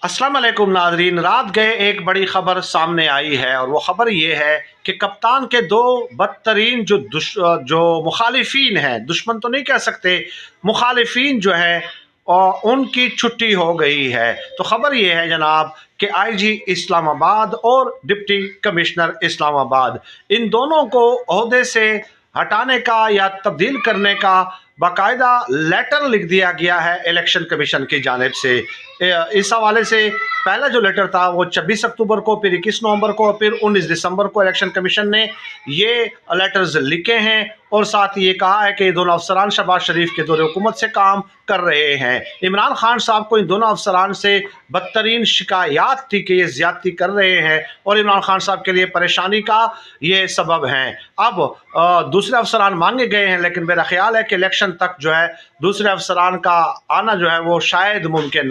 अस्सलाम वालेकुम नाजरीन। रात गए एक बड़ी खबर सामने आई है और वो खबर ये है कि कप्तान के दो बदतरीन जो मुखालिफिन हैं, दुश्मन तो नहीं कह सकते, मुखालिफिन जो है और उनकी छुट्टी हो गई है। तो खबर ये है जनाब कि आईजी इस्लामाबाद और डिप्टी कमिश्नर इस्लामाबाद, इन दोनों को ओहदे से हटाने का या तब्दील करने का बाकायदा लेटर लिख दिया गया है इलेक्शन कमीशन की जानिब से। इस हवाले से पहला जो लेटर था वो 26 अक्टूबर को, फिर 21 नवंबर को, फिर 19 दिसंबर को इलेक्शन कमीशन ने ये लेटर्स लिखे हैं और साथ ही ये कहा है कि ये दोनों अफसरान शहबाज शरीफ के दौरे हुकूमत से काम कर रहे हैं। इमरान खान साहब को इन दोनों अफसरान से बदतरीन शिकायत थी कि ये ज्यादती कर रहे हैं और इमरान खान साहब के लिए परेशानी का ये सबब हैं। अब दूसरे अफसरान मांगे गए हैं, लेकिन मेरा ख्याल है कि इलेक्शन तक जो है दूसरे अफसरान का आना जो है वो शायद मुमकिन ना